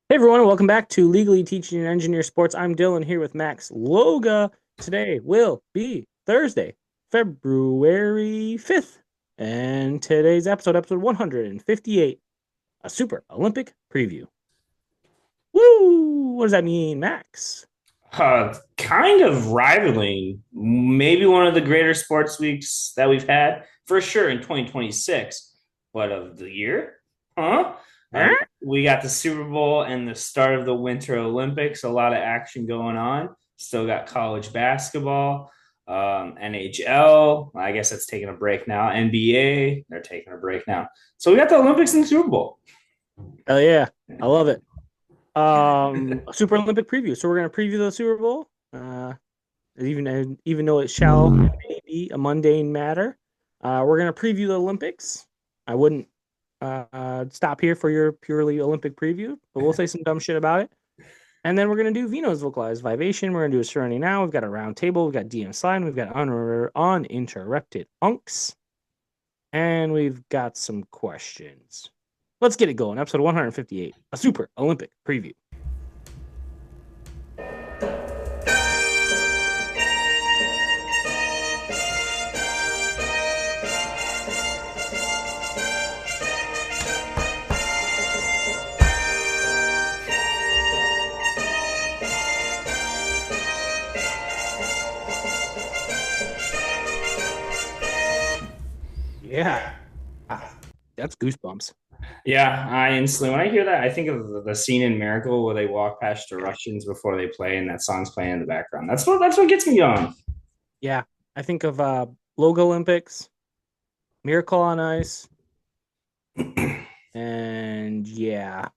Hey everyone, welcome back to Legally Teaching and Engineer Sports. I'm Dylan here with Max Loga. Today will be Thursday, February 5th, and today's episode 158, a Super Olympic preview. Woo! What does that mean, Max? Kind of rivaling maybe one of the greater sports weeks that we've had for sure in 2026, but of the year, huh? I mean, Huh? we got the Super Bowl and the start of the Winter Olympics, a lot of action going on. Still got college basketball, NHL. I guess that's taking a break now. NBA, they're taking a break now. So we got the Olympics and the Super Bowl. Hell yeah, I love it. A Super Olympic preview. So we're gonna preview the Super Bowl. Even though it shall and may be a mundane matter, we're gonna preview the Olympics. I wouldn't stop here for your purely Olympic preview, but we'll say some dumb shit about it. And then we're gonna do Vino's vocalized vibration. We're gonna do a surrounding now. We've got a round table. We've got DM slide. We've got uninterrupted unks, and we've got some questions. Let's get it going. Episode 158, a Super Olympic preview. Yeah, ah, that's goosebumps. Yeah, I instantly when I hear that, I think of the scene in Miracle where they walk past the Russians before they play, and that song's playing in the background. That's what gets me going. Yeah, I think of Logo Olympics, Miracle on Ice, and yeah,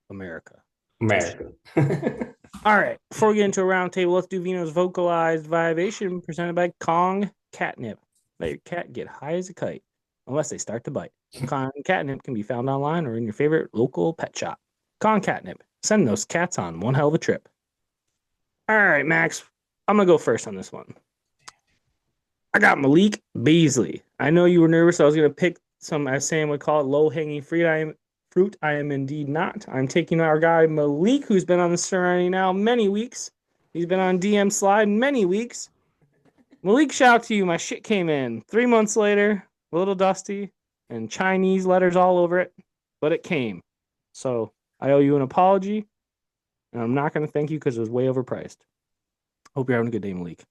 America. Touche. America. All right, before we get into a round table, let's do Vino's vocalized vibration presented by Kong Catnip. Let your cat get high as a kite, unless they start to bite. Kong Catnip can be found online or in your favorite local pet shop. Kong Catnip, send those cats on one hell of a trip. All right, Max, I'm gonna go first on this one. I got Malik Beasley. I know you were nervous. I was gonna pick some, as Sam would call it, low-hanging fruit. I am indeed not. I'm taking our guy Malik, who's been on the surrounding now many weeks. He's been on DM slide many weeks. Malik, shout out to you. My shit came in 3 months later, a little dusty, and Chinese letters all over it, but it came. So I owe you an apology, and I'm not going to thank you because it was way overpriced. Hope you're having a good day, Malik.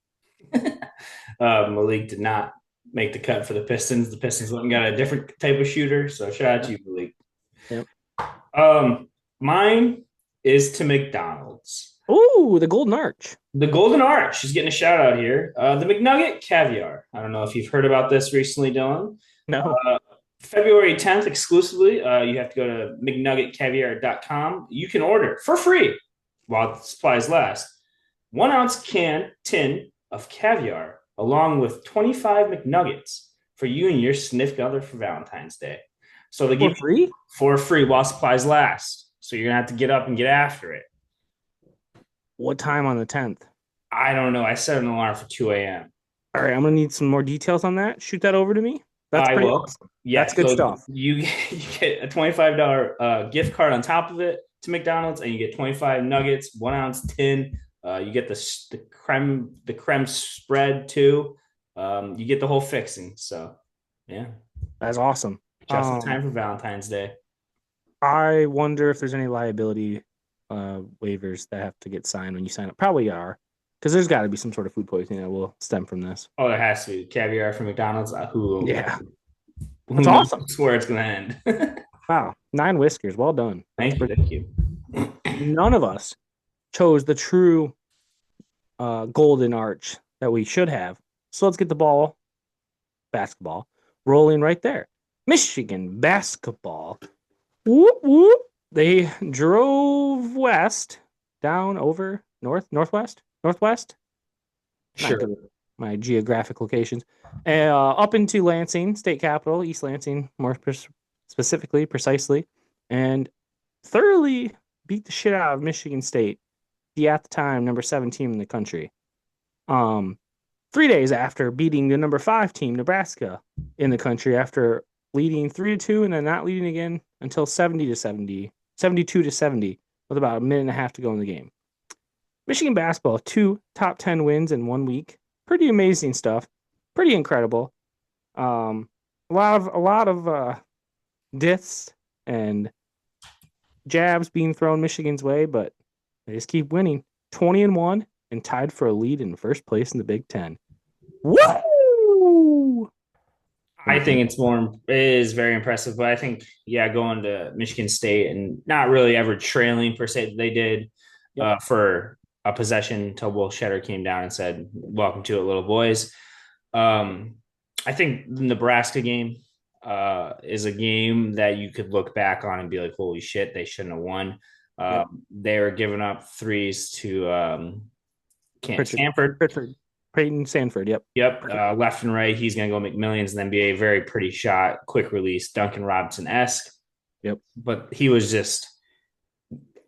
Malik did not make the cut for the Pistons. The Pistons went and got a different type of shooter. So shout out to Yep. you, Malik. Yep. Mine is to McDonald's. Ooh, the Golden Arch. The Golden Arch is getting a shout out here. The McNugget caviar. I don't know if you've heard about this recently, Dylan. No. Uh, February 10th exclusively. You have to go to mcnuggetcaviar.com. You can order for free while supplies last. 1 ounce tin of caviar, along with 25 McNuggets for you and your significant other for Valentine's Day. So they give For you free? for free while supplies last. So you're gonna have to get up and get after it. What time on the 10th? I don't know. I set an alarm for 2 a.m. All right, I'm going to need some more details on that. Shoot that over to me. That's I pretty will. awesome. Yeah. That's good So stuff. you get a $25 gift card on top of it to McDonald's, and you get 25 nuggets, 1 ounce tin. You get the creme spread too. You get the whole fixing. So yeah, That's awesome. just in time for Valentine's Day. I wonder if there's any liability waivers that have to get signed when you sign up. Probably are, because there's got to be some sort of food poisoning that will stem from this. Oh, there has to be caviar from McDonald's. Yeah, Who that's knows awesome. where it's gonna end? Wow, 9 whiskers. Well done. That's Thank you, pretty. thank you. None of us chose the true golden arch that we should have. So let's get the basketball, rolling right there. Michigan basketball. Whoop whoop. They drove west, down over northwest. Not Sure. good with my geographic locations. Up into Lansing, state capital, East Lansing, specifically, precisely, and thoroughly beat the shit out of Michigan State, the at the time number 7 team in the country. 3 days after beating the number 5 team, Nebraska, in the country after leading 3-2 and then not leading again until 70 to 70, 72 to 70 with about a minute and a half to go in the game. Michigan basketball, 2 top 10 wins in 1 week. Pretty amazing stuff. Pretty incredible. A lot of diths and jabs being thrown Michigan's way, but they just keep winning. 20-1 and tied for a lead in first place in the Big Ten. Woo! I think it is very impressive, but I think going to Michigan State and not really ever trailing per se. They did for a possession until Will Shetter came down and said, "Welcome to it, little boys." I think the Nebraska game is a game that you could look back on and be like, "Holy shit, they shouldn't have won." They were giving up threes to Stanford. Peyton Sanford, yep. Left and right. He's going to go make millions and then be a very pretty shot, quick release, Duncan Robinson-esque. Yep. But he was just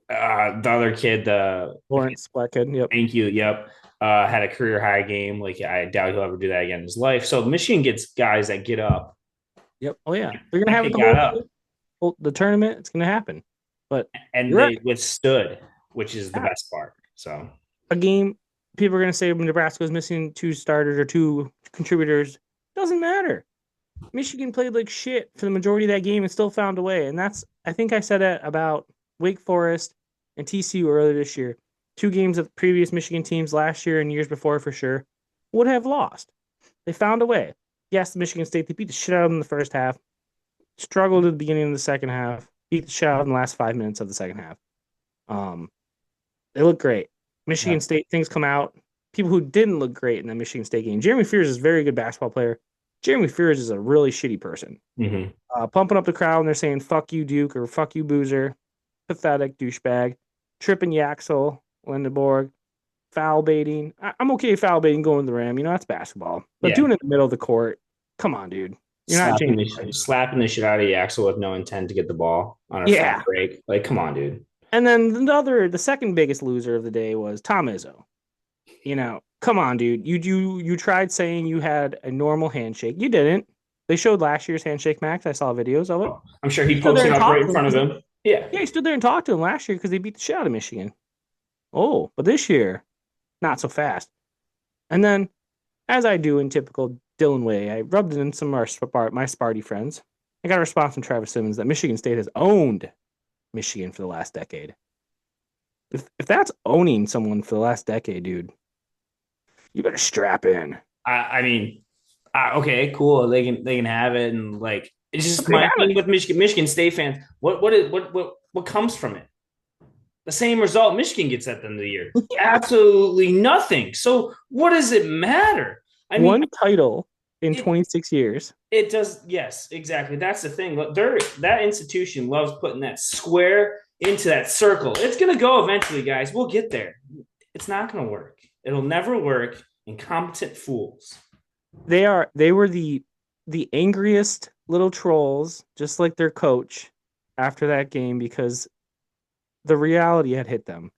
the other kid, the Lawrence Black kid. Yep. Thank you. Yep. Had a career high game. Like, I doubt he'll ever do that again in his life. So Michigan gets guys that get up. Yep. Oh, yeah. They're going to have the tournament. It's going to happen. And they withstood, which is the best part. So a game. People are going to say Nebraska is missing 2 starters or 2 contributors. Doesn't matter. Michigan played like shit for the majority of that game and still found a way. And I think I said that about Wake Forest and TCU earlier this year. 2 games of previous Michigan teams last year and years before for sure would have lost. They found a way. Yes, Michigan State, they beat the shit out of them in the first half, struggled at the beginning of the second half, beat the shit out of them in the last 5 minutes of the second half. They look great. Michigan State, things come out. People who didn't look great in the Michigan State game. Jeremy Fears is a very good basketball player. Jeremy Fears is a really shitty person. Pumping up the crowd and they're saying, fuck you, Duke, or fuck you, Boozer. Pathetic douchebag. Tripping Yaxel, Lindeborg. Foul baiting. I'm okay foul baiting going to the rim. That's basketball. But doing it in the middle of the court, come on, dude. You're slapping the shit out of Yaxel with no intent to get the ball on a fast break. Like, come on, dude. And then the second biggest loser of the day was Tom Izzo. Come on, dude. You tried saying you had a normal handshake. You didn't. They showed last year's handshake, Max. I saw videos of it. I'm sure he posted up right in front of him. Yeah, he stood there and talked to him last year because they beat the shit out of Michigan. Oh, but this year, not so fast. And then, as I do in typical Dylan way, I rubbed it in some of my Sparty friends. I got a response from Travis Simmons that Michigan State has owned Michigan for the last decade. If that's owning someone for the last decade, dude, you better strap in. I mean, okay, cool. They can have it, and like it's just my thing with Michigan State fans. What comes from it? The same result Michigan gets at the end of the year. Absolutely nothing. So what does it matter? I mean, 1 title in 26 years. It does. Yes, exactly. That's the thing. That institution loves putting that square into that circle. It's going to go eventually, guys. We'll get there. It's not going to work. It'll never work. Incompetent fools. They were the angriest little trolls, just like their coach, after that game because the reality had hit them.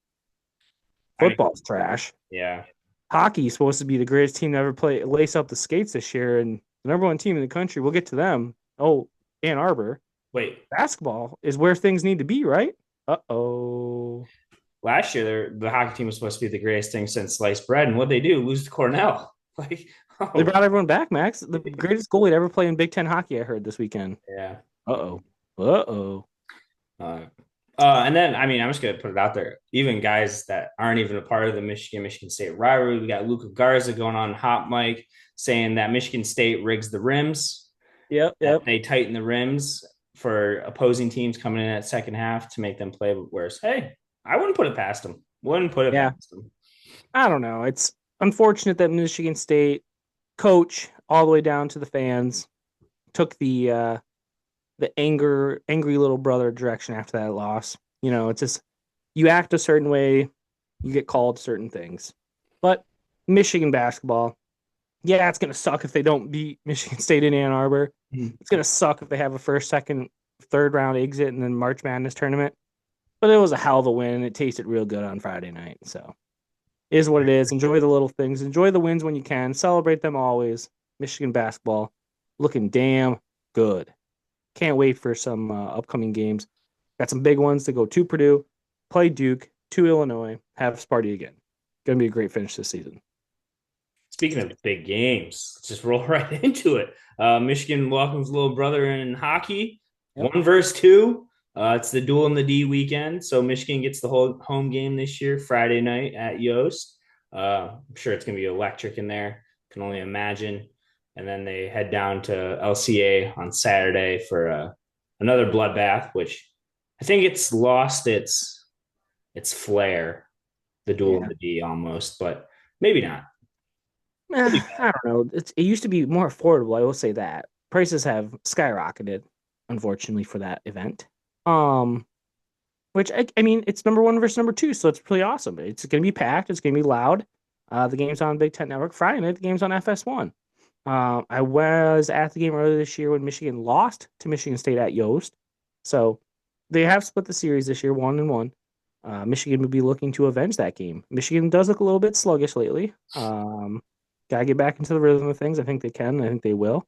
Football's trash. Yeah. Hockey's supposed to be the greatest team to ever lace up the skates this year, and the number 1 team in the country. We'll get to them. Oh, Ann Arbor. Wait. Basketball is where things need to be, right? Uh-oh. Last year, the hockey team was supposed to be the greatest thing since sliced bread, and what'd they do? Lose to Cornell. They brought everyone back, Max. The greatest goalie to ever play in Big Ten hockey, I heard this weekend. Yeah. Uh-oh. And then, I mean, I'm just going to put it out there. Even guys that aren't even a part of the Michigan State rivalry, we got Luka Garza going on hot mic saying that Michigan State rigs the rims. Yep. They tighten the rims for opposing teams coming in at second half to make them play worse. Hey, I wouldn't put it past them. Past them. I don't know. It's unfortunate that Michigan State coach all the way down to the fans took the angry little brother direction after that loss. It's just you act a certain way, you get called certain things. But Michigan basketball, it's going to suck if they don't beat Michigan State in Ann Arbor. It's going to suck if they have a first, second, third round exit in the March Madness tournament. But it was a hell of a win, and it tasted real good on Friday night. So it is what it is. Enjoy the little things. Enjoy the wins when you can. Celebrate them always. Michigan basketball looking damn good. Can't wait for some upcoming games. Got some big ones to go to Purdue. play Duke, to Illinois, have Sparty again. Going to be a great finish this season. Speaking of big games, let's just roll right into it. Michigan welcomes little brother in hockey, Yep. 1 versus 2. It's the duel in the D weekend, so Michigan gets the whole home game this year, Friday night at Yost. I'm sure it's going to be electric in there. Can only imagine. And then they head down to LCA on Saturday for another bloodbath, which I think it's lost its flair, the duel in Yeah. the D almost, but maybe not. I don't know. It used to be more affordable. I will say that prices have skyrocketed, unfortunately, for that event. Um, which I mean, it's number one versus number two, so it's pretty awesome. It's going to be packed. It's going to be loud. The game's on Big Ten Network Friday night. The game's on FS1. I was at the game earlier this year when Michigan lost to Michigan State at Yost, so they have split the series this year, 1-1. Michigan would be looking to avenge that game. Michigan does look a little bit sluggish lately. Gotta get back into the rhythm of things. I think they can. I think they will.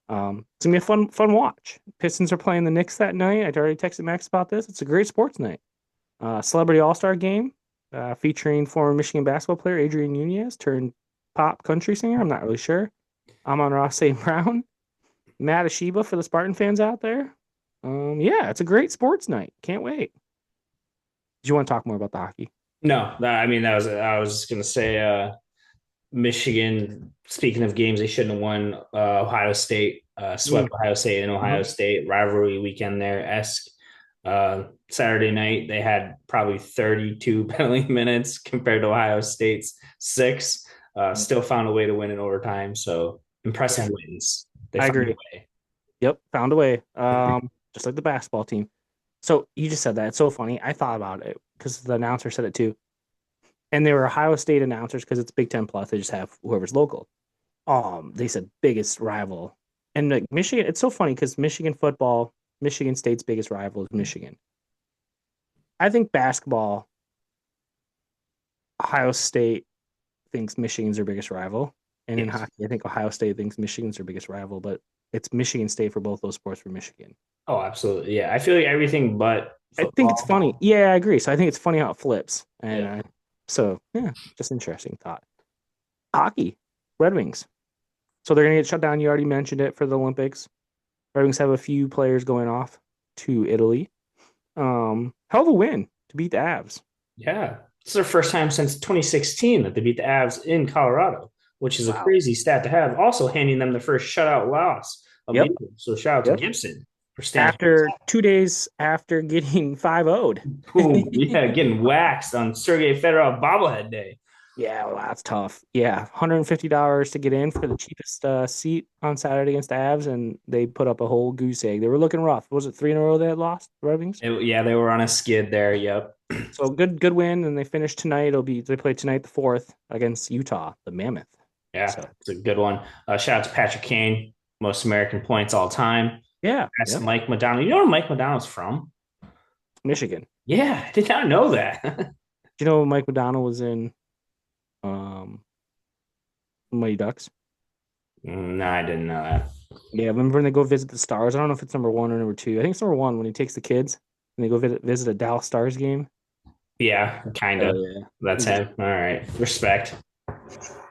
It's gonna be a fun watch. Pistons are playing the Knicks that night. I already texted Max about this. It's a great sports night. Celebrity All Star game featuring former Michigan basketball player Adrian Nunez turned pop country singer. I'm not really sure. Amon Ross St. Brown, Matt Ashiba for the Spartan fans out there. Yeah, it's a great sports night. Can't wait. Do you want to talk more about the hockey? No, I mean that was I was going to say Michigan. Speaking of games, they shouldn't have won. Ohio State swept Ohio State and Ohio State rivalry weekend there esque. Saturday night they had probably 32 penalty minutes compared to Ohio State's 6. Still found a way to win in overtime. So impressive wins. They I found a agree. way. Yep, found a way. Just like the basketball team. So you just said that. It's so funny. I thought about it because the announcer said it too. And they were Ohio State announcers because it's Big Ten plus. They just have whoever's local. They said biggest rival. And like Michigan, it's so funny because Michigan football, Michigan State's biggest rival is Michigan. I think basketball, Ohio State thinks Michigan's their biggest rival. And in Yes. hockey, I think Ohio State thinks Michigan's their biggest rival, but it's Michigan State for both those sports for Michigan. Oh, absolutely. Yeah, I feel like everything but I think it's funny. football. Yeah, I agree. So I think it's funny how it flips. And Yeah. so, yeah, just interesting thought. Hockey, Red Wings. So they're going to get shut down. You already mentioned it for the Olympics. Red Wings have a few players going off to Italy. Hell of a win to beat the Avs. Yeah. It's their first time since 2016 that they beat the Avs in Colorado, which is a Wow. crazy stat to have. Also handing them the first shutout loss of the Yep. year. So shout out to Yep. Gibson for standing. After 2 days after getting 5-0'd. Boom. Yeah, getting waxed on Sergei Fedorov bobblehead day. Yeah, well, that's tough. Yeah, $150 to get in for the cheapest seat on Saturday against the Avs, and they put up a whole goose egg. They were looking rough. Was it 3 in a row they had lost, the Red Wings? Yeah, they were on a skid there. Yep. So good win, and they finish tonight. They play tonight the 4th against Utah, the Mammoth. Yeah, So it's a good one. Shout out to Patrick Kane, most American points all time. yeah, That's yep. Mike Modano. You know where Mike Modano's from? Michigan. Yeah, I did not know that. Do you know Mike McDonald was in Mighty Ducks? No, I didn't know that. Yeah, remember when they go visit the Stars? I don't know if it's number 1 or number 2. I think it's number 1 when he takes the kids and they go visit a Dallas Stars game. Yeah, kind Oh of. yeah. That's him. All right. Respect.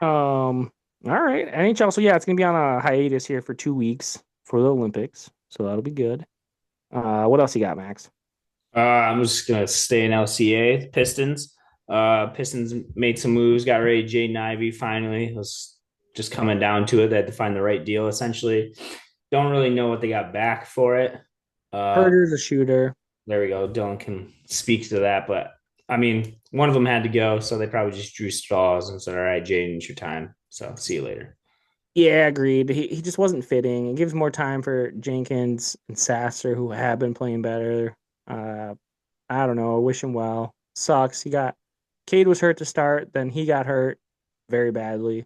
All right. NHL. So yeah, it's gonna be on a hiatus here for 2 weeks for the Olympics. So that'll be good. What else you got, Max? I'm just gonna stay in LCA. Pistons. Pistons made some moves. Got rid of Jaden Ivey finally. It was just coming down to it. They had to find the right deal. Essentially, don't really know what they got back for it. Herder's a shooter. There we go. Dylan can speak to that, but I mean, one of them had to go, so they probably just drew straws and said, "All right, Jaden, it's your time. So see you later." Yeah, agreed. He just wasn't fitting. It gives more time for Jenkins and Sasser, who have been playing better. I don't know. I wish him well. Sucks. Cade was hurt to start, then he got hurt very badly.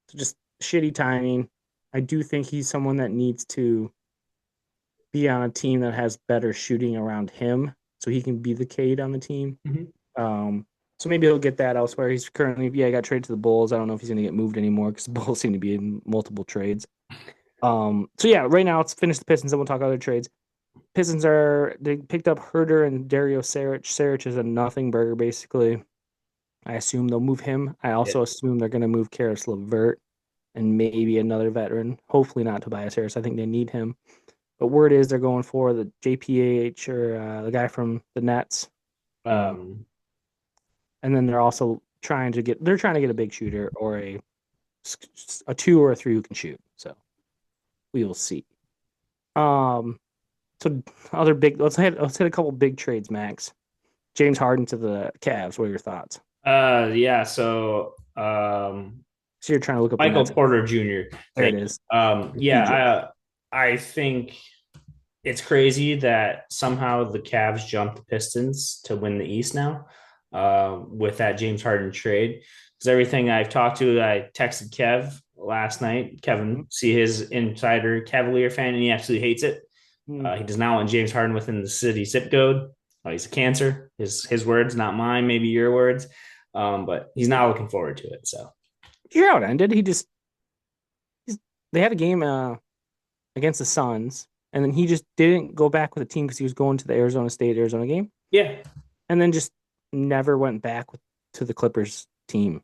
So just shitty timing. I do think he's someone that needs to be on a team that has better shooting around him, so he can be the Cade on the team. So maybe he'll get that elsewhere. He's currently, got traded to the Bulls. I don't know if he's going to get moved anymore because the Bulls seem to be in multiple trades. So yeah, right now let's finish the Pistons and we'll talk other trades. They picked up Herder and Dario Saric. Saric is a nothing burger, basically. I assume they'll move him. I Yeah. also assume they're going to move Karis LeVert and maybe another veteran. Hopefully not Tobias Harris. I think they need him. But word is they're going for the JPH or the guy from the Nets. Um, And then they're trying to get a big shooter or a two or a three who can shoot. So we will see. Um, so other big let's hit a couple big trades, Max. James Harden to the Cavs. What are your thoughts? yeah. So, So you're trying to look up the Michael Nets. Porter Jr. There it Thank you. is. PJ. Yeah. I think it's crazy that somehow the Cavs jumped the Pistons to win the East now with that James Harden trade. Because everything I've talked to, I texted Kev last night. Kevin, see his insider Cavalier fan, and he absolutely hates it. Mm-hmm. He does not want James Harden within the city zip code. He's a cancer. His words, not mine. Maybe your words. But he's not looking forward to it. So Here's how it ended. They had a game against the Suns, and then he just didn't go back with the team because he was going to the Arizona game, yeah, and then just never went back to the Clippers team.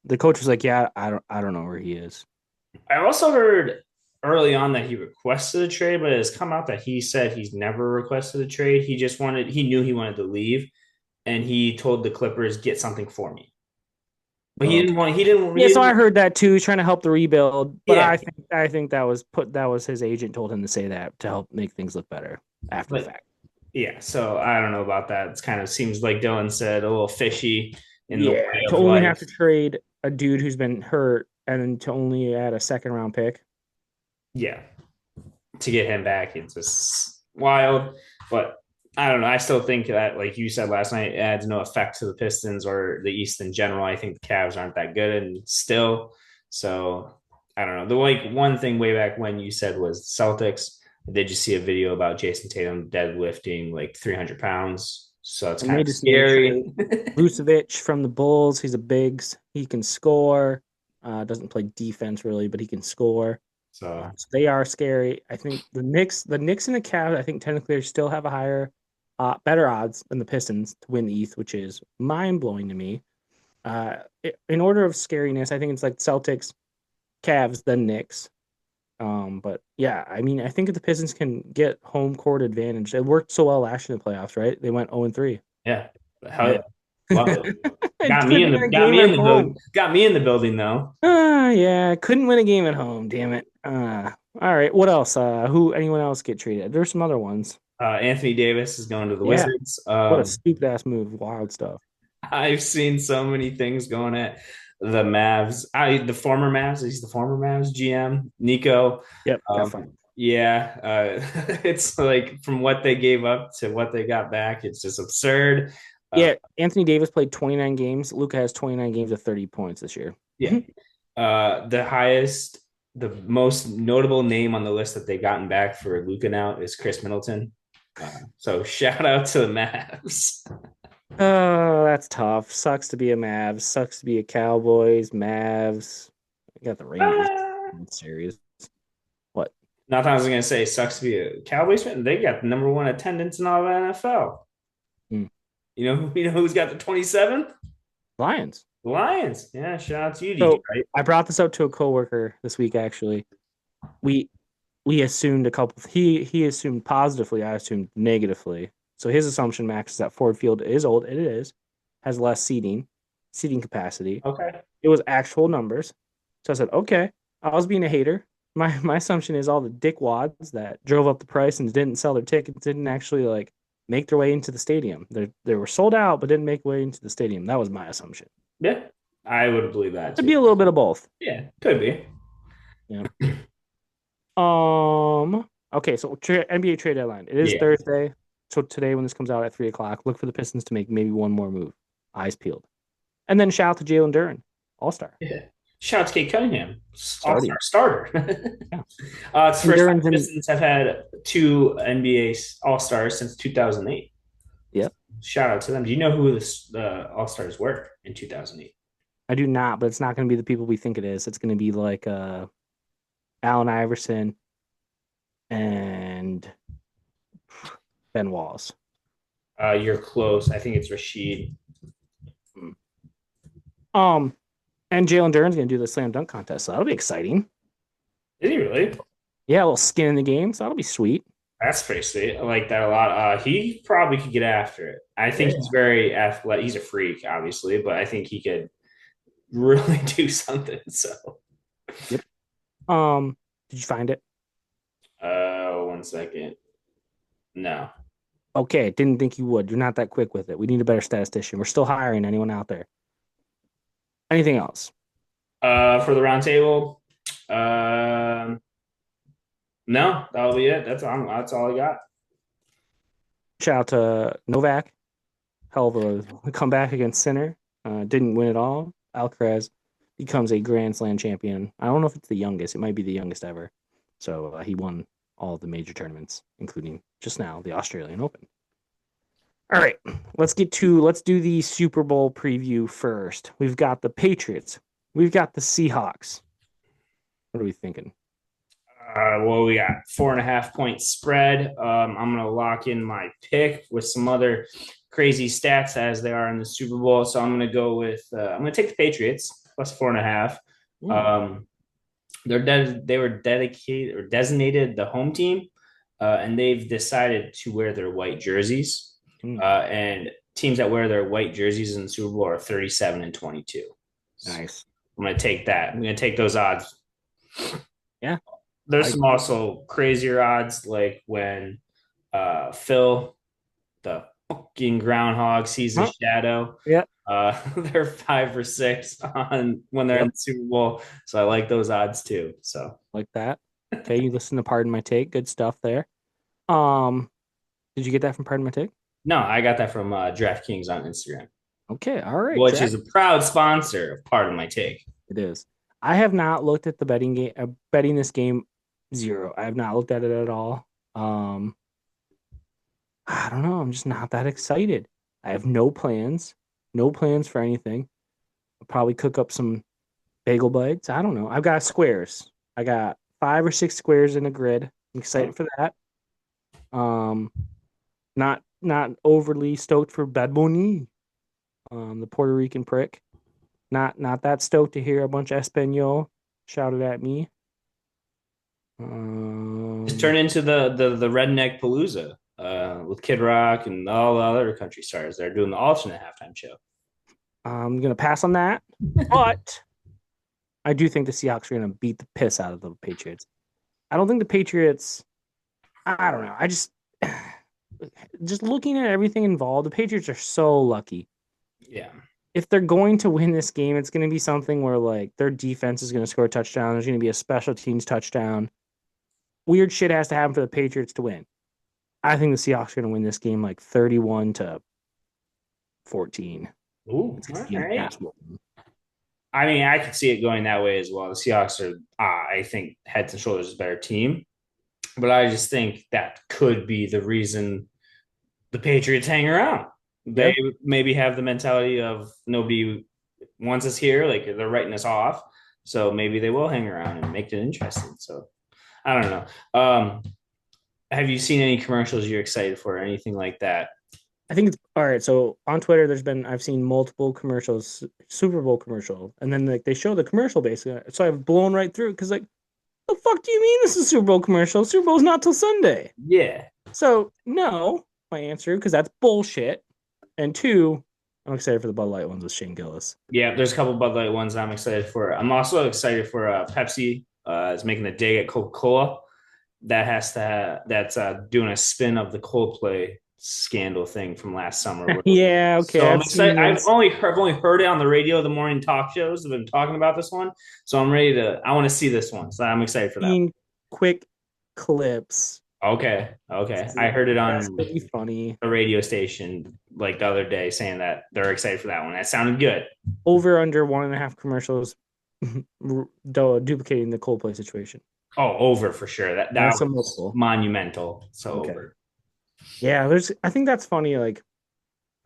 The coach was like, "Yeah, I don't know where he is." I also heard early on that he requested a trade, but it's come out that he said he's never requested a trade. He knew he wanted to leave, and he told the Clippers, get something for me. But Oh, okay. he Yeah, so I didn't, heard that too. He's trying to help the rebuild, but yeah, I think that was his agent told him to say that to help make things look better after the but fact. yeah, so I don't know about that. It's kind of seems like Dylan said, a little fishy in the Yeah, way to of only have life. to trade a dude who's been hurt and then to only add a second round pick. Yeah, to get him back, it's just wild. But I don't know. I still think that, like you said last night, it adds no effect to the Pistons or the East in general. I think the Cavs aren't that good, and still, so I don't know. The like one thing way back when you said was Celtics. Did you see a video about Jason Tatum deadlifting like 300 pounds? So it's And kind they of just made scary. trade Vucevic from the Bulls. He's a bigs. He can score. Doesn't play defense really, but he can score. So So they are scary. I think the Knicks and the Cavs, I think technically still have a better odds than the Pistons to win the East, which is mind blowing to me. In order of scariness, I think it's like Celtics, Cavs, then Knicks. But yeah, I mean, I think if the Pistons can get home court advantage, it worked so well last year in the playoffs, right? They went 0-3. yeah, hell Yeah. yeah, love it. Couldn't win a game at home. Got me in the building though. Yeah, couldn't win a game at home. Damn it. All right. What else? Anyone else get traded? There's some other ones. Anthony Davis is going to the Yeah. Wizards. What a stupid ass move. Wild stuff. I've seen so many things going at the Mavs. The former Mavs. He's the former Mavs GM, Nico. Yep. Got fun. Yeah, it's like from what they gave up to what they got back. It's just absurd. Uh, Yeah. Anthony Davis played 29 games. Luca has 29 games of 30 points this year. yeah, the most notable name on the list that they've gotten back for Luca now is Chris Middleton. So shout out to the Mavs. Oh, that's tough. Sucks to be a Mavs. Sucks to be a Cowboys. Mavs. I got the Rangers series. What? Nothing I was gonna say. Sucks to be a Cowboys fan. They got the number one attendance in all of NFL. Hmm. You know who's got the 27th? Lions. Lions. Yeah, shout out to you, So Detroit. I brought this up to a coworker this week. Actually, we we assumed a couple. He assumed positively. I assumed negatively. So his assumption, Max, is that Ford Field is old. It is has less seating capacity. Okay. It was actual numbers. So I said, okay. I was being a hater. My assumption is all the dickwads that drove up the price and didn't sell their tickets didn't actually like make their way into the stadium. They were sold out, but didn't make way into the stadium. That was my assumption. Yeah, I would believe that It'd be too. a little bit of both. Yeah, could be. Yeah. Okay, so NBA trade deadline. It is Yeah. Thursday. So today, when this comes out at 3 o'clock, look for the Pistons to make maybe one more move. Eyes peeled. And then shout out to Jalen Duren, All Star, Yeah. Shout out to Kate Cunningham, starting. all-star starter. Yeah, It's the and first time Duren's the in. Pistons have had two NBA all-stars since 2008. Yep, Shout out to them. Do you know who the all-stars were in 2008? I do not, but it's not going to be the people we think it is. It's going to be like Allen Iverson and Ben Wallace. You're close. I think it's Rashid. Hmm. And Jalen Duren's gonna do the slam dunk contest, so that'll be exciting. Is he really? Yeah, a little skin in the game, so that'll be sweet. That's pretty sweet. I like that a lot. He probably could get after it. I think Yeah. he's very athletic. He's a freak, obviously, but I think he could really do something. So, Yep. Did you find it? 1 second. No. Okay, didn't think you would. You're not that quick with it. We need a better statistician. We're still hiring anyone out there. Anything else? For the roundtable, no, that'll be it. That's all I got. Shout out to Novak. Hell of a comeback against Sinner. Didn't win it all. Alcaraz becomes a Grand Slam champion. I don't know if it's the youngest. It might be the youngest ever. So he won all of the major tournaments, including just now the Australian Open. All right, let's do the Super Bowl preview first. We've got the Patriots. We've got the Seahawks. What are we thinking? Well, we got 4.5 point spread. I'm gonna lock in my pick with some other crazy stats as they are in the Super Bowl. So I'm gonna go with I'm gonna take the Patriots plus 4.5. Um, they were dedicated or designated the home team, and they've decided to wear their white jerseys. And teams that wear their white jerseys in the Super Bowl are 37-22. Nice. I'm gonna take that. I'm gonna take those odds. Yeah. There's some also crazier odds, like when Phil, the fucking groundhog, sees his shadow. Yeah. They're 5 or 6 on when they're in the Super Bowl. So I like those odds too. So like that. Okay, you listen to Pardon My Take. Good stuff there. Did you get that from Pardon My Take? no, I got that from DraftKings on Instagram, Okay, all right. which is a proud sponsor of Pardon My Take. It is. I have not looked at the betting game. Betting this game, zero. I have not looked at it at all. I don't know. I'm just not that excited. I have no plans. No plans for anything. I'll probably cook up some bagel bites. I don't know. I've got squares. I got 5 or 6 squares in a grid. I'm excited for that. Not overly stoked for Bad Bunny, the Puerto Rican prick. Not that stoked to hear a bunch of Espanol shouted at me. Just turn into the redneck palooza with Kid Rock and all the other country stars. They're doing the alternate halftime show. I'm gonna pass on that, but I do think the Seahawks are gonna beat the piss out of the Patriots. I don't think the Patriots. I don't know. I just looking at everything involved, the Patriots are so lucky. Yeah. If they're going to win this game, it's going to be something where like their defense is going to score a touchdown. There's going to be a special teams touchdown. Weird shit has to happen for the Patriots to win. I think the Seahawks are going to win this game like 31-14. Ooh, all right. I mean, I could see it going that way as well. The Seahawks are, I think, heads and shoulders a better team. But I just think that could be the reason the Patriots hang around. They maybe have the mentality of nobody wants us here, like they're writing us off. So maybe they will hang around and make it interesting. So I don't know. Have you seen any commercials you're excited for or anything like that? I think it's all right. So on Twitter, I've seen multiple commercials, Super Bowl commercial, and then like they show the commercial basically. So I've blown right through because like, the fuck do you mean this is a Super Bowl commercial? Super Bowl's not till Sunday. Yeah. So no, my answer because that's bullshit. And 2, I'm excited for the Bud Light ones with Shane Gillis. Yeah, there's a couple Bud Light ones I'm excited for. I'm also excited for Pepsi. Is making a dig at Coca-Cola. That's doing a spin of the Coldplay scandal thing from last summer. Yeah, okay. So I'm excited. I've only heard it on the radio. The morning talk shows have been talking about this one, so I'm ready to. I want to see this one, so I'm excited for that. Quick clips. Okay. I heard it on pretty funny a radio station like the other day saying that they're excited for that one. That sounded good. Over under 1.5 commercials duplicating the Coldplay situation. Oh, over for sure. That was monumental. So okay. Over. Yeah, I think that's funny. Like,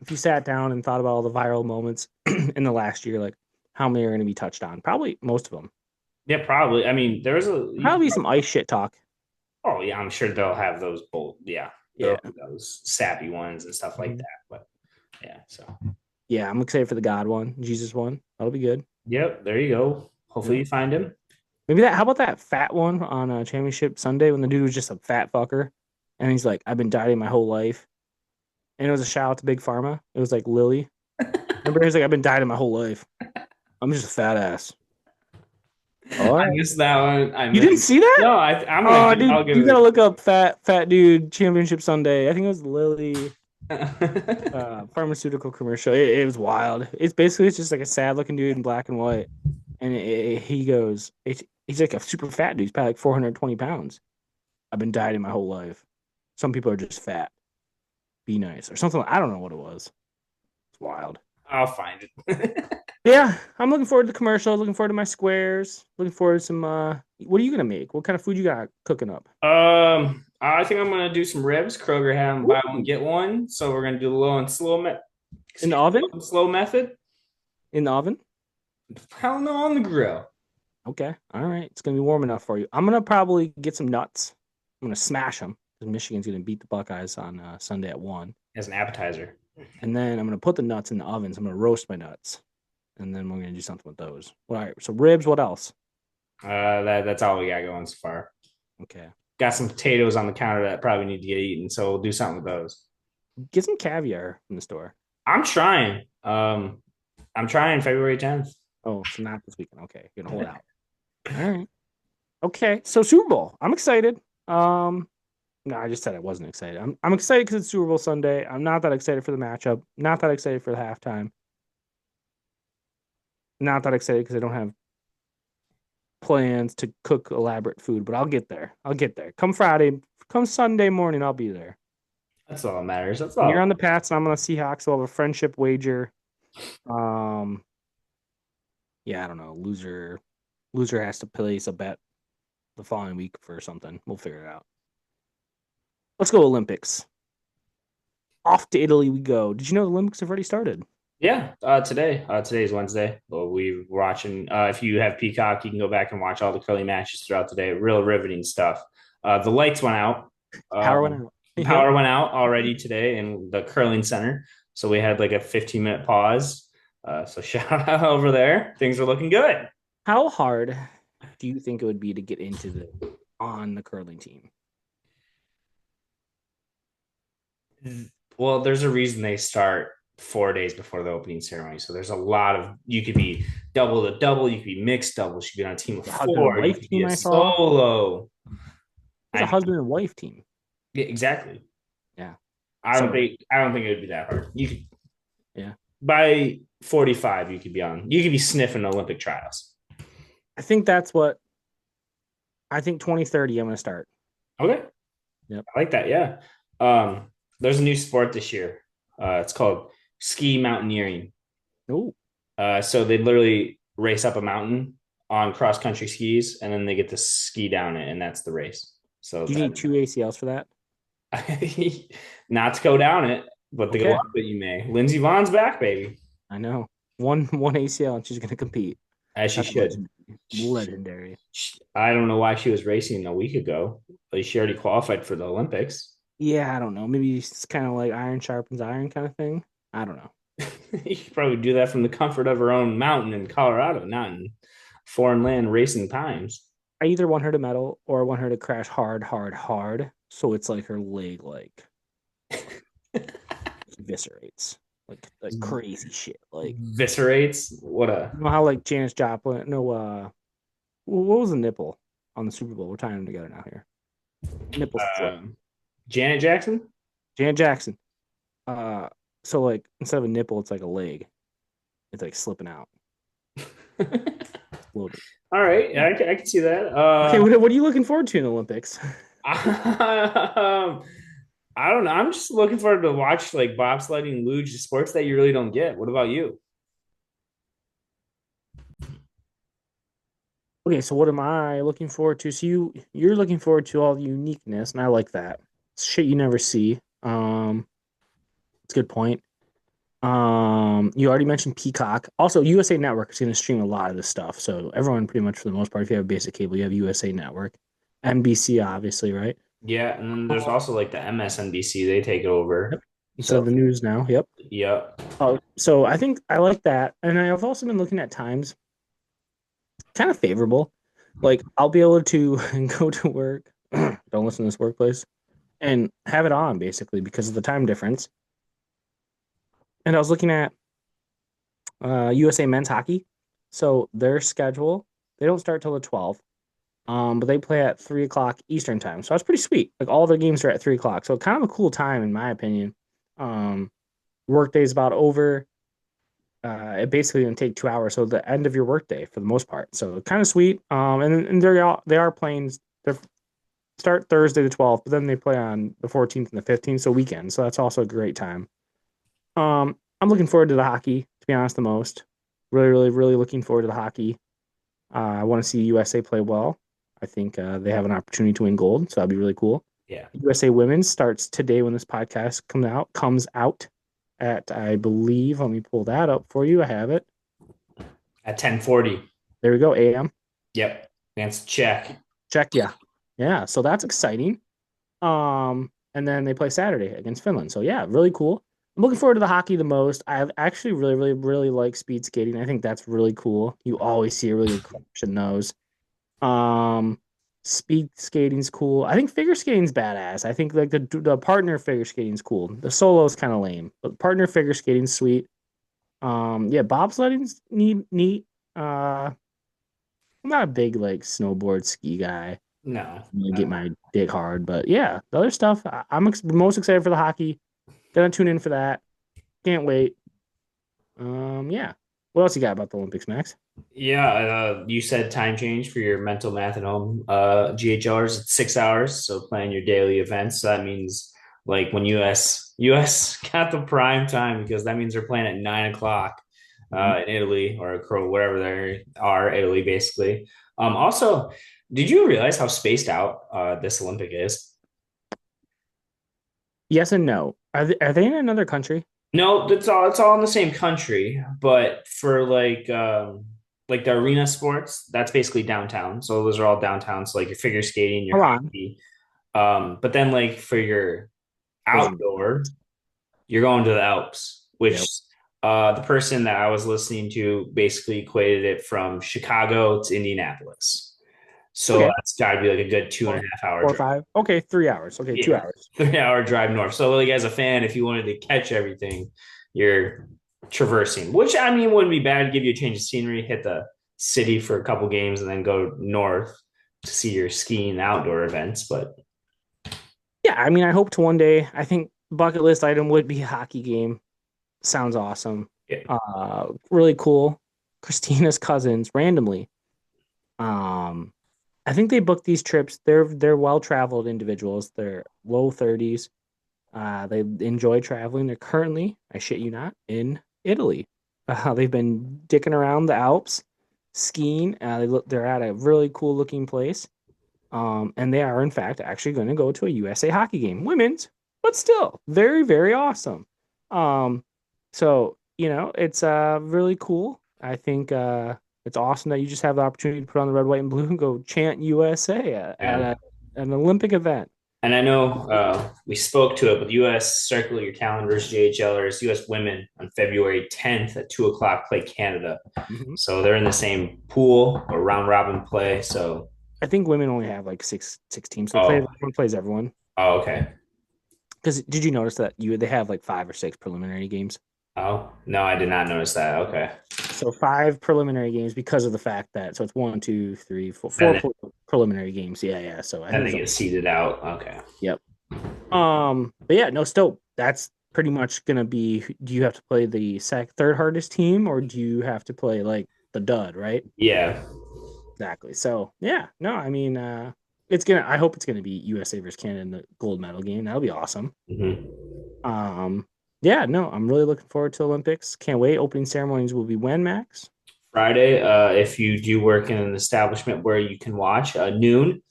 if you sat down and thought about all the viral moments in the last year, like how many are going to be touched on? Probably most of them. Yeah, probably. I mean, there's probably some ice shit talk. Oh yeah, I'm sure they'll have those both. Yeah, There'll Yeah. be those sappy ones and stuff like Mhm. that. But yeah, so Yeah, I'm excited for the God one, Jesus one. That'll be good. yep, there you go. Hopefully Yeah. you find him. Maybe that. How about that fat one on Championship Sunday when the dude was just a fat fucker, and he's like, "I've been dieting my whole life," and it was a shout out to Big Pharma. It was like Lily. Remember, he was like, "I've been dieting my whole life. I'm just a fat ass." All I right. missed that one. I You missed. didn't see that? No, I'm gonna. Oh, I'll dude, give you it gotta look up fat dude Championship Sunday. I think it was Lily a. pharmaceutical commercial. It was wild. It's just like a sad looking dude in black and white, and he goes, he's like a super fat dude. He's probably like 420 pounds. I've been dieting my whole life. Some people are just fat. Be nice or something. I don't know what it was. It's wild. I'll find it. Yeah, I'm looking forward to the commercial. Looking forward to my squares. Looking forward to some. What are you gonna make? What kind of food you got cooking up? I think I'm gonna do some ribs. Kroger had them buy one Ooh. get one, so we're gonna do the low and slow In the excuse me, low oven? and slow method. In the oven? Hell no, on the grill. Okay. All right. It's gonna be warm enough for you. I'm gonna probably get some nuts. I'm gonna smash them because Michigan's gonna beat the Buckeyes on Sunday at 1. As an appetizer. And then I'm gonna put the nuts in the ovens. I'm gonna roast my nuts, and then we're gonna do something with those. All right. So ribs. What else? That's all we got going so far. Okay. Got some potatoes on the counter that probably need to get eaten, so we'll do something with those. Get some caviar from the store. I'm trying. I'm trying February 10th. Oh, so not this weekend. Okay, you're gonna hold out. All right. Okay. So Super Bowl. I'm excited. No, I just said I wasn't excited. I'm excited because it's Super Bowl Sunday. I'm not that excited for the matchup. Not that excited for the halftime. Not that excited because I don't have plans to cook elaborate food, but I'll get there. I'll get there. Come Friday, come Sunday morning, I'll be there. That's all that matters. That's You're all. on the Pats, and I'm on the Seahawks. We'll have a friendship wager. Um, yeah, I don't know. Loser has to place a bet the following week for something. We'll figure it out. Let's go Olympics. Off to Italy we go. Did you know the Olympics have already started? Yeah, today. Today's Wednesday. Well, we're watching. If you have Peacock, you can go back and watch all the curling matches throughout the day. Real riveting stuff. The lights went out. Power went Um, out. Yep. power went out already today in the curling center. So we had like a 15-minute pause. So shout out over there. Things are looking good. How hard do you think it would be to get into the curling team? Well, there's a reason they start 4 days before the opening ceremony. So there's a lot of you could be double to double, you could be mixed doubles, you could be on a team of The husband and four, you wife could be team a I saw. solo. It's I a mean, husband and wife team. yeah, exactly. Yeah. I So don't think it would be that hard. You could yeah. by 45, you could be sniffing Olympic trials. I think that's what I think 2030 I'm gonna start. Okay. Yep. I like that. Yeah. Um, there's a new sport this year. It's called ski mountaineering. Oh, So they literally race up a mountain on cross country skis, and then they get to ski down it, and that's the race. So do you need 2 ACLs for that? not to go down it, but to go Okay. up it, you may. Lindsey Vaughn's back, baby, I know. One ACL and she's gonna compete. as she That's should. legendary. I don't know why she was racing a week ago. Like she already qualified for the Olympics. Yeah, I don't know. Maybe it's kind of like iron sharpens iron kind of thing. I don't know. You could probably do that from the comfort of her own mountain in Colorado, not in foreign land racing times. I either want her to medal or I want her to crash hard, hard, hard. So it's like her leg like eviscerates. Like crazy shit. Like Viscerates. What a you know how like Janis Joplin no what was the nipple on the Super Bowl? We're tying them together now here. Nipple slip. Janet Jackson. Janet Jackson. So like instead of a nipple, it's like a leg. It's like slipping out. Loaded. All right, I can see that. Okay, what are you looking forward to in the Olympics? I don't know. I'm just looking forward to watch like bobsledding, luge, sports that you really don't get. What about you? Okay, so what am I looking forward to? So you're looking forward to all the uniqueness, and I like that. It's shit you never see. It's a good point. You already mentioned Peacock. Also, USA Network is going to stream a lot of this stuff. So everyone, pretty much for the most part, if you have basic cable, you have USA Network, NBC, obviously, right? Yeah, and then there's also like the MSNBC, they take it over. Yep. Instead So of the news now. Yep. yeah. So I think I like that. And I've also been looking at times kind of favorable. Like I'll be able to go to work, don't listen to this workplace, and have it on basically because of the time difference. And I was looking at USA men's hockey. So their schedule, they don't start till the 12th. But they play at 3 o'clock Eastern time. So that's pretty sweet. Like all their games are at 3 o'clock. So kind of a cool time in my opinion. Um, Workday's about over. It basically gonna take 2 hours. So the end of your workday for the most part. So kind of sweet. And they are playing. They start Thursday the 12th, but then they play on the 14th and the 15th, so weekend. So that's also a great time. I'm looking forward to the hockey, to be honest, the most. Really, really, really looking forward to the hockey. I want to see USA play well. I think they have an opportunity to win gold, so that'd be really cool. Yeah. USA Women's starts today when this podcast comes out at I believe. Let me pull that up for you. I have it. At 10:40. There we go. AM. Yep. Against Czech. Check. Yeah, yeah. So that's exciting. And then they play Saturday against Finland. So yeah, really cool. I'm looking forward to the hockey the most. I actually really, really, really like speed skating. I think that's really cool. You always see a really good crash in those. Um, Speed skating's cool. I think figure skating's badass. I think like the partner figure skating's cool. The solo is kind of lame, but partner figure skating's sweet. Yeah, bobsledding's neat. I'm not a big like snowboard ski guy. No. I'm gonna get my dick hard, but yeah, the other stuff I'm most excited for the hockey. Gonna tune in for that. Can't wait. Yeah. What else you got about the Olympics, Max? Yeah, you said time change for your mental math at home. GHRs, it's 6 hours. So plan your daily events. So that means like when US got the prime time because that means they're playing at 9 o'clock Mhm. in Italy or wherever they are, Italy basically. Also, did you realize how spaced out this Olympic is? Yes and no. Are they in another country? No, it's all in the same country, but for like the arena sports, that's basically downtown. So those are all downtown. So like your figure skating, your Hold on. hockey. But then like for your Those are outdoor, you're going to the Alps, which yep. the person that I was listening to basically equated it from Chicago to Indianapolis. So Okay. that's got to be like a good two and Four, a half hour four or drive. five. Okay, 3 hours. Okay, two Yeah, hours. 3 hour drive north. So, like, as a fan, if you wanted to catch everything, you're traversing, which I mean wouldn't be bad to give you a change of scenery, hit the city for a couple games, and then go north to see your skiing outdoor events. But Yeah, I mean, I hope to one day. I think bucket list item would be a hockey game. Sounds awesome. yeah, Really cool. Christina's cousins randomly. Um, I think they booked these trips. They're well traveled individuals. They're low 30s. They enjoy traveling. They're currently, I shit you not, in Italy. They've been dicking around the Alps, skiing. They're at a really cool looking place. And they are in fact actually going to go to a USA hockey game, women's, but still very, very awesome. Um, so it's really cool. I think it's awesome that you just have the opportunity to put on the red, white, and blue and go chant USA yeah. an Olympic event. And I know we spoke to it, but U.S. circle your calendars, JHLers, U.S. women on February 10th at 2 o'clock play Canada. Mhm. So they're in the same pool or round robin play. So, I think women only have like six teams. They play oh, everyone plays everyone. okay. Because did you notice that they have like 5 or 6 preliminary games? Oh, no, I did not notice that. Okay. So 5 preliminary games because of the fact that so it's one, two, three, four, Then four they, preliminary games. Yeah, yeah. So I then think they there's get seeded out. Okay. yep. But yeah, no, still that's pretty much gonna be. Do you have to play the third hardest team, or do you have to play like the dud, right? Yeah. Exactly. So yeah, no, I mean, it's gonna. I hope it's gonna be USA versus Canada in the gold medal game. That'll be awesome. Hmm. Um, yeah, no, I'm really looking forward to Olympics. Can't wait. Opening ceremonies will be when, Max? Friday, if you do work in an establishment where you can watch noon.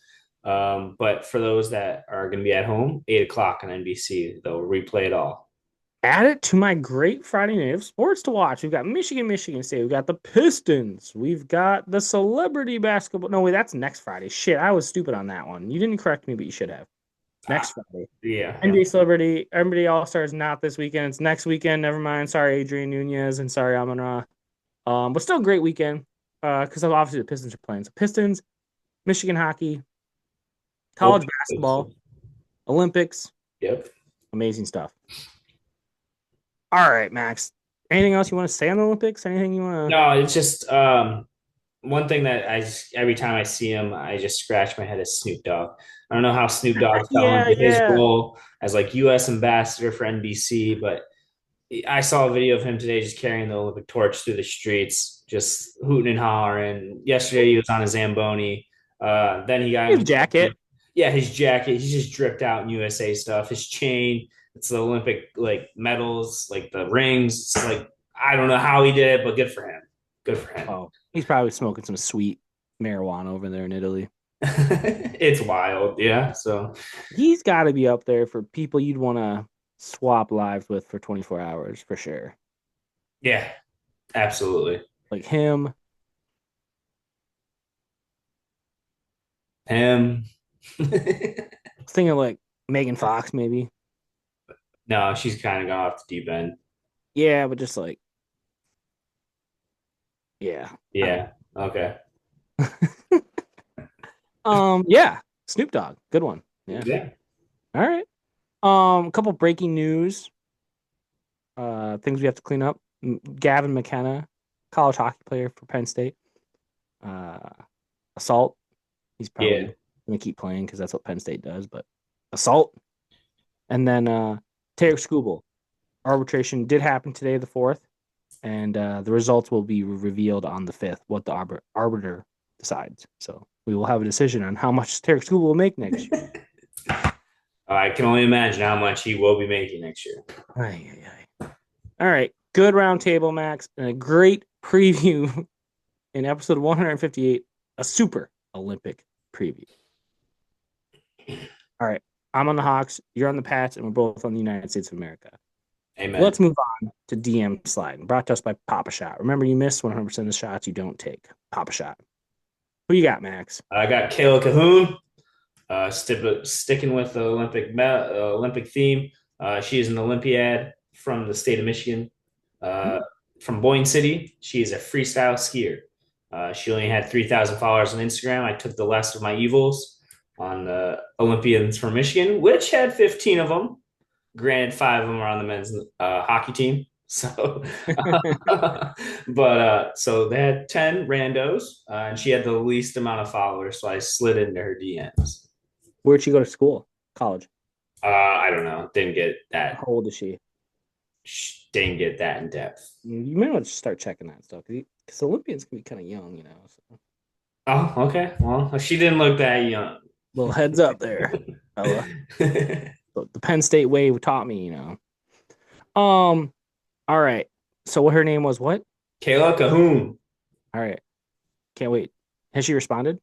But for those that are going to be at home, 8 o'clock on NBC, they'll replay it all. Add it to my great Friday night of sports to watch. We've got Michigan State. We've got the Pistons. We've got the celebrity basketball. No, wait, that's next Friday. Shit, I was stupid on that one. You didn't correct me, but you should have. next Friday. Yeah. NBA celebrity, everybody All Stars not this weekend. It's next weekend. Never mind. Sorry, Adrian Nunez, and sorry, Amon Ra. But still a great weekend. Because obviously the Pistons are playing. So Pistons, Michigan hockey, college basketball, Olympics. Yep. Amazing stuff. All right, Max. Anything else you want to say on the Olympics? Anything you want to? No, it's just one thing that every time I see him, I just scratch my head as Snoop Dogg. I don't know how Snoop Dogg fell Yeah, into his yeah. role as like U.S. ambassador for NBC, but I saw a video of him today just carrying the Olympic torch through the streets, just hooting and hollering. Yesterday he was on a Zamboni. Then he got His jacket. yeah, his jacket. He's just dripped out in USA stuff. His chain, it's the Olympic like medals, like the rings. It's like I don't know how he did it, but good for him. Good for him. Oh, he's probably smoking some sweet marijuana over there in Italy. It's wild, yeah. So He's got to be up there for people you'd want to swap lives with for 24 hours for sure. yeah, absolutely. Like him. Him. I was thinking like Megan Fox, maybe. No, she's kind of gone off the deep end. Yeah, but just like, yeah. Yeah. Okay. Yeah. Snoop Dogg, good one. Yeah. Yeah. All right. A couple breaking news. Things we have to clean up. Gavin McKenna, college hockey player for Penn State. Assault. He's probably Yeah. gonna keep playing because that's what Penn State does. But assault, and then Tarek Skubal. Arbitration did happen today, the 4th, and the results will be revealed on the 5th. What the arbiter decides. So we will have a decision on how much Tarek Skubal will make next year. I can only imagine how much he will be making next year. Aye, aye, aye. All right. Good round table, Max, and a great preview in episode 158, a super Olympic preview. All right. I'm on the Hawks, you're on the Pats, and we're both on the United States of America. Amen. Let's move on to DM sliding, brought to us by Papa Shot. Remember, you miss 100% of the shots you don't take. Papa Shot. Who you got, Max? I got Kayla Cahoon, sticking with the Olympic theme. She is an Olympiad from the state of Michigan, from Boyne City. She is a freestyle skier. She only had 3,000 followers on Instagram. I took the list of my evils on the Olympians from Michigan, which had 15 of them. Granted, 5 of them are on the men's hockey team. So, so they had 10 randos, and she had the least amount of followers. So I slid into her DMs. Where'd she go to school? College? I don't know. Didn't get that. How old is she? Didn't get that in depth. You may want to start checking that stuff because Olympians can be kind of young, you know. So. Oh, okay. Well, she didn't look that young. Little heads up there, fella. The Penn State way taught me, you know. All right. So what her name was? What? Kayla Cahoon. All right. Can't wait. Has she responded?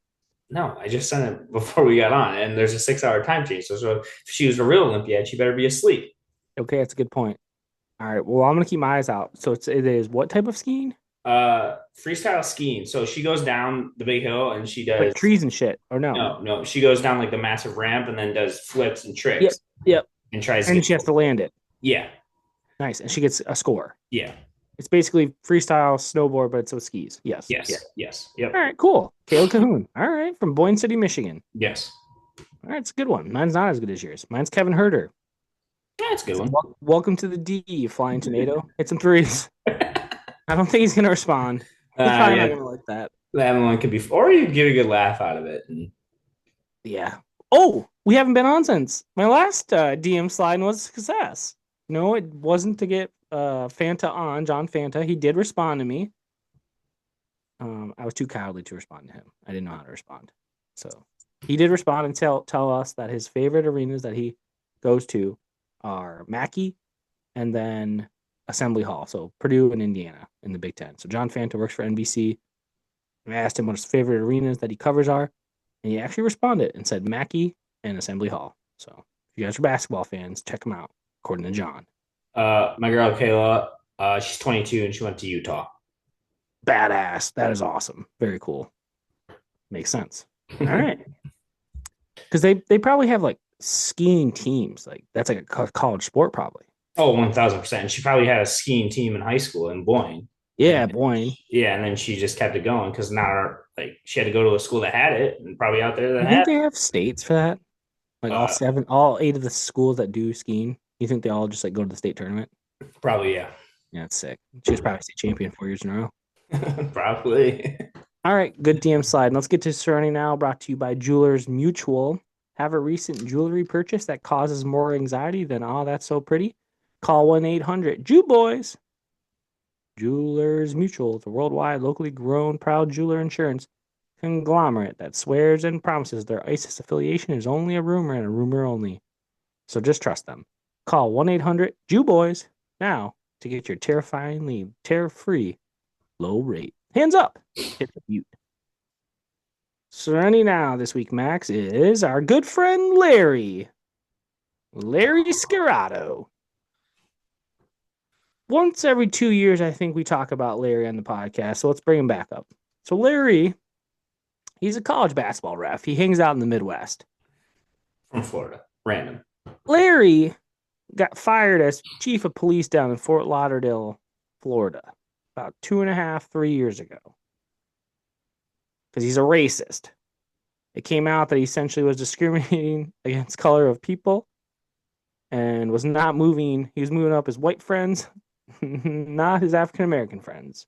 No, I just sent it before we got on, and there's a 6-hour time change. So if she was a real Olympiad, she better be asleep. Okay, that's a good point. All right. Well, I'm gonna keep my eyes out. So it is what type of skiing? Freestyle skiing. So she goes down the big hill and she does like trees and shit. Or no? No. She goes down like the massive ramp and then does flips and tricks. Yep. And tries. And she has to land it. Yeah. Nice. And she gets a score. Yeah. It's basically freestyle snowboard, but it's with skis. Yes. Yep. All right. Cool. Kayla Cahoon. All right. From Boyne City, Michigan. Yes. All right. It's a good one. Mine's not as good as yours. Mine's Kevin Herter. Yeah, it's a good one. Welcome to the D, flying tornado. Hit some threes. I don't think he's gonna respond. He's probably not gonna like that. That one could be, or you get a good laugh out of it. Yeah. Oh, we haven't been on since my last DM slide was a success. No, it wasn't to get Fanta on, John Fanta. He did respond to me. I was too cowardly to respond to him. I didn't know how to respond. So he did respond and tell us that his favorite arenas that he goes to are Mackey and then Assembly Hall. So Purdue and Indiana in the Big Ten. So John Fanta works for NBC. I asked him what his favorite arenas that he covers are, and he actually responded and said Mackey and Assembly Hall. So if you guys are basketball fans, check them out, according to John. My girl Kayla, she's 22 and she went to Utah. Badass. That is awesome. Very cool. Makes sense. All right. Because they probably have like skiing teams. Like that's like a college sport, probably. Oh, 1000%. She probably had a skiing team in high school in Boyne. Yeah, And Boyne. yeah, and then she just kept it going because now like she had to go to a school that had it and probably out there that You think had they have states for that? Like it. all eight of the schools that do skiing. You think they all just like go to the state tournament? Probably, yeah. Yeah, it's sick. She was probably state champion 4 years in a row. Probably. All right, good DM slide. Let's get to Serenity now. Brought to you by Jewelers Mutual. Have a recent jewelry purchase that causes more anxiety than "oh, that's so pretty"? Call 1-800-JEW-BOYS. Jewelers Mutual is a worldwide, locally grown, proud jeweler insurance conglomerate that swears and promises their ISIS affiliation is only a rumor and a rumor only. So just trust them. Call 1-800-JEW-BOYS now to get your terrifyingly terror-free low rate. Hands up. Hit the mute. Serenity now this week, Max, is our good friend Larry. Larry Scarato. Once every 2 years, I think we talk about Larry on the podcast. So let's bring him back up. So Larry, he's a college basketball ref. He hangs out in the Midwest. From Florida. Random. Larry got fired as chief of police down in Fort Lauderdale, Florida, about 2.5, 3 years ago. Because he's a racist. It came out that he essentially was discriminating against color of people and was not moving. He was moving up his white friends, not his African American friends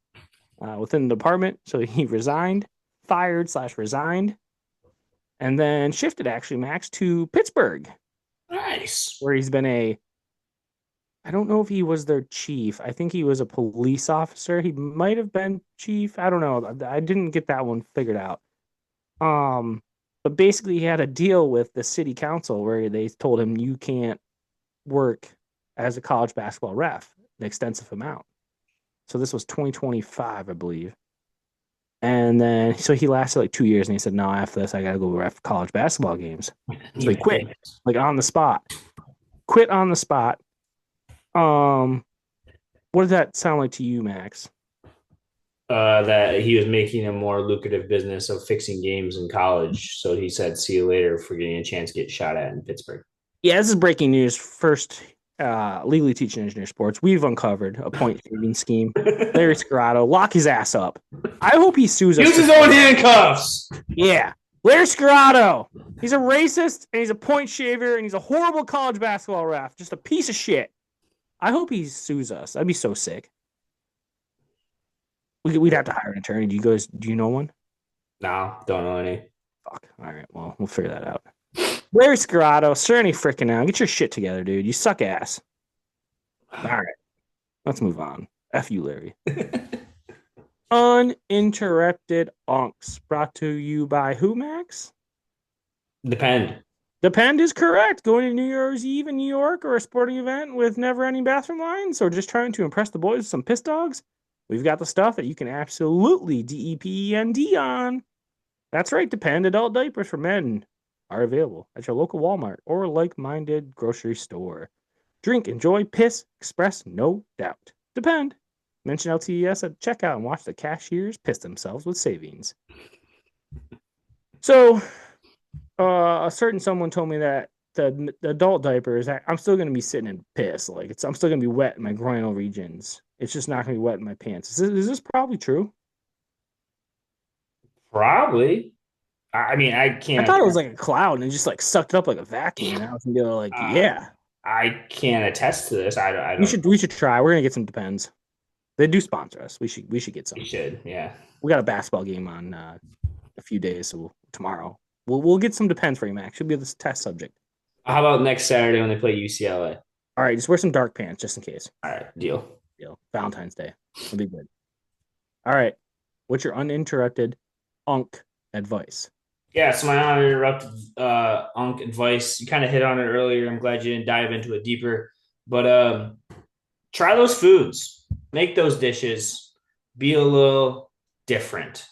within the department. So he fired/resigned, and then shifted actually, Max, to Pittsburgh. Nice. Where he's been I don't know if he was their chief. I think he was a police officer. He might have been chief. I don't know. I didn't get that one figured out. But basically he had a deal with the city council where they told him you can't work as a college basketball ref an extensive amount. So this was 2025, I believe. And then so he lasted like 2 years and he said, no, after this I gotta go ref college basketball games. So he quit like on the spot. Quit on the spot. What does that sound like to you, Max? That he was making a more lucrative business of fixing games in college. So he said, see you later for getting a chance to get shot at in Pittsburgh. Yeah, this is breaking news. First, legally teaching engineer sports. We've uncovered a point saving scheme. Larry Scarato, lock his ass up. I hope he sues us. Use his own handcuffs. Yeah. Larry Scarato. He's a racist and he's a point shaver and he's a horrible college basketball ref. Just a piece of shit. I hope he sues us. I'd be so sick. We'd have to hire an attorney. Do you know one? No, don't know any. Fuck. All right. Well, we'll figure that out. Larry Scarato, Serenity freaking out. Get your shit together, dude. You suck ass. All right. Let's move on. F you, Larry. Uninterrupted Unks. Brought to you by who, Max? Depend. Depend is correct. Going to New Year's Eve in New York or a sporting event with never-ending bathroom lines or just trying to impress the boys with some piss dogs? We've got the stuff that you can absolutely DEPEND on. That's right, Depend adult diapers for men are available at your local Walmart or like-minded grocery store. Drink, enjoy, piss, express, no doubt. Depend. Mention LTES at checkout and watch the cashiers piss themselves with savings. So, a certain someone told me that the adult diapers, I'm still going to be sitting in piss. Like I'm still going to be wet in my groinal regions. It's just not going to be wet in my pants. Is this probably true? Probably. I mean, I can't. I thought it was like a cloud and it just like sucked it up like a vacuum. And I was gonna go like, yeah. I can't attest to this. I don't. We should try. We're gonna get some Depends. They do sponsor us. We should get some. We should, yeah. We got a basketball game on a few days, so tomorrow we'll get some Depends for you, Max. Should be this test subject. How about next Saturday when they play UCLA? All right, just wear some dark pants just in case. All right, deal. Valentine's Day. It'll be good. All right. What's your uninterrupted Unk advice? Yeah, so my uninterrupted Unk advice, you kind of hit on it earlier. I'm glad you didn't dive into it deeper. But try those foods. Make those dishes. Be a little different.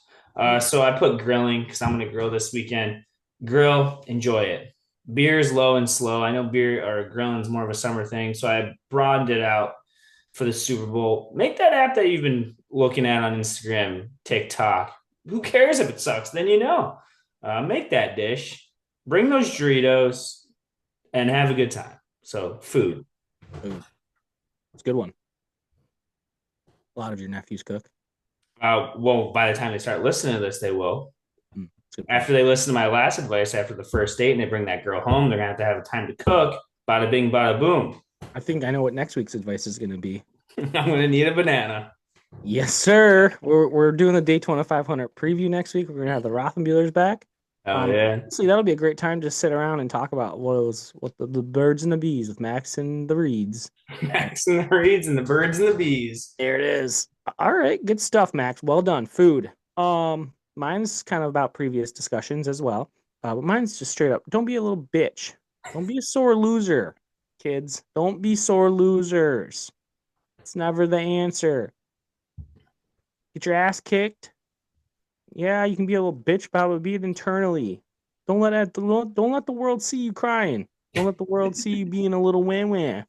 So I put grilling because I'm going to grill this weekend. Grill, enjoy it. Beer is low and slow. I know beer or grilling is more of a summer thing, so I broadened it out for the Super Bowl. Make that app that you've been looking at on Instagram, TikTok. Who cares if it sucks? Then you know. Make that dish. Bring those Doritos. and have a good time. So food. Food. It's a good one. A lot of your nephews cook. Well, by the time they start listening to this, they will. It's a good point. After they listen to my last advice after the first date and they bring that girl home, they're gonna have to have a time to cook. Bada bing, bada boom. I think I know what next week's advice is going to be. I'm gonna need a banana. Yes, sir. We're doing the Daytona 500 preview next week. We're gonna have the Rothenbuehlers back. Oh yeah. Honestly, that'll be a great time to sit around and talk about what the birds and the bees with Max and the Reeds. Max and the reeds and the birds and the bees. There it is. All right, good stuff, Max. Well done. Food. Mine's kind of about previous discussions as well. But mine's just straight up. Don't be a little bitch. Don't be a sore loser, kids. Don't be sore losers. It's never the answer. Get your ass kicked. Yeah, you can be a little bitch about it, but be it internally. Don't let the world see you crying. Don't let the world see you being a little wah-wah.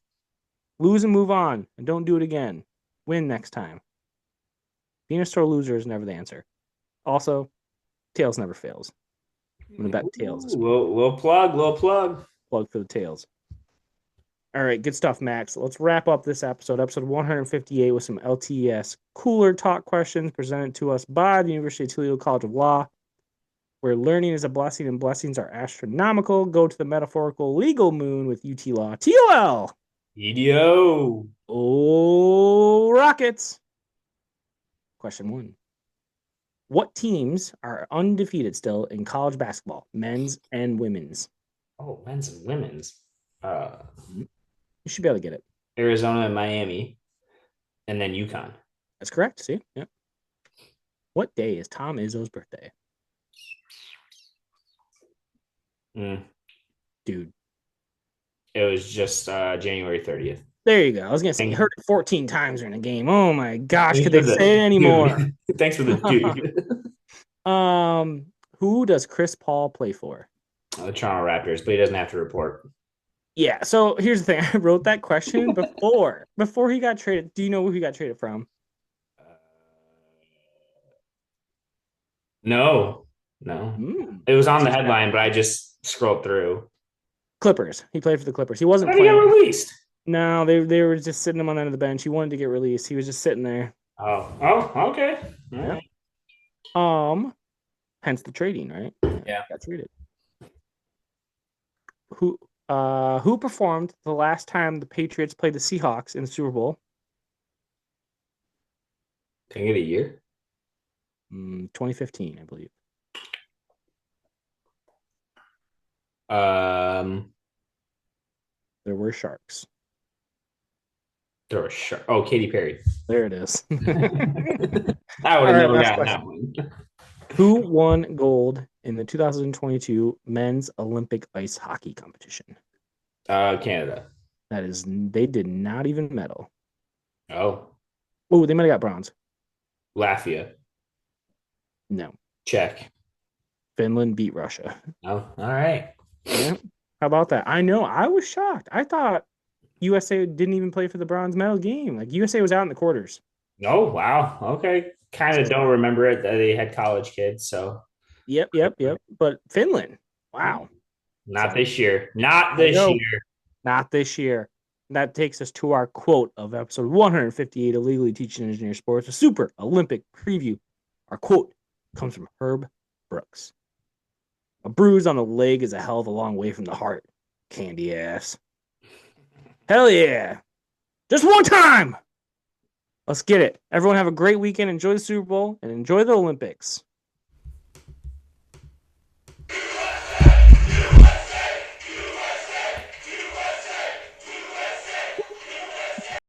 Lose and move on, and don't do it again. Win next time. Being a sore loser is never the answer. Also, tails never fails. I'm gonna bet tails this week. Little plug, little plug. Plug for the tails. All right, good stuff, Max. Let's wrap up this episode 158, with some LTS cooler talk questions presented to us by the University of Toledo College of Law, where learning is a blessing and blessings are astronomical. Go to the metaphorical legal moon with UT Law. TOL! EDO. Oh, Rockets! Question 1. What teams are undefeated still in college basketball, men's and women's? Oh, men's and women's. You should be able to get it. Arizona and Miami, and then UConn. That's correct. See? Yeah. What day is Tom Izzo's birthday? Dude. It was just January 30th. There you go. I was going to say, you heard it 14 times during the game. Oh my gosh. Thanks Could they say it anymore? Dude. Thanks for the dude. Who does Chris Paul play for? The Toronto Raptors, but he doesn't have to report. Yeah. So here's the thing. I wrote that question before he got traded. Do you know who he got traded from? No. It was on the Geez, headline, but I just scrolled through. Clippers. He played for the Clippers. He wasn't How did he playing. get released? No, they were just sitting him on the end of the bench. He wanted to get released. He was just sitting there. Oh, okay. All Yeah. right. Hence the trading, right? Yeah. Got traded. Who performed the last time the Patriots played the Seahawks in the Super Bowl? Can I get a year? 2015, I believe. There were sharks. There was shark. Oh, Katy Perry. There it is. I would have never gotten that one. Who won gold in the 2022 men's Olympic ice hockey competition? Canada. That is, they did not even medal. Oh, They might have got bronze. Latvia. No. Czech. Finland beat Russia. Oh, all right. Yeah. How about that? I know. I was shocked. I thought USA didn't even play for the bronze medal game. Like USA was out in the quarters. Oh, wow. Okay. Kind of don't remember it. They had college kids, so. Yep. But Finland, wow. Not this year. Not this year. Not this year. That takes us to our quote of episode 158 of Legally Teaching Engineer Sports, a Super Olympic preview. Our quote comes from Herb Brooks. A bruise on the leg is a hell of a long way from the heart. Candy ass. Hell yeah. Just one time. Let's get it. Everyone have a great weekend. Enjoy the Super Bowl and enjoy the Olympics.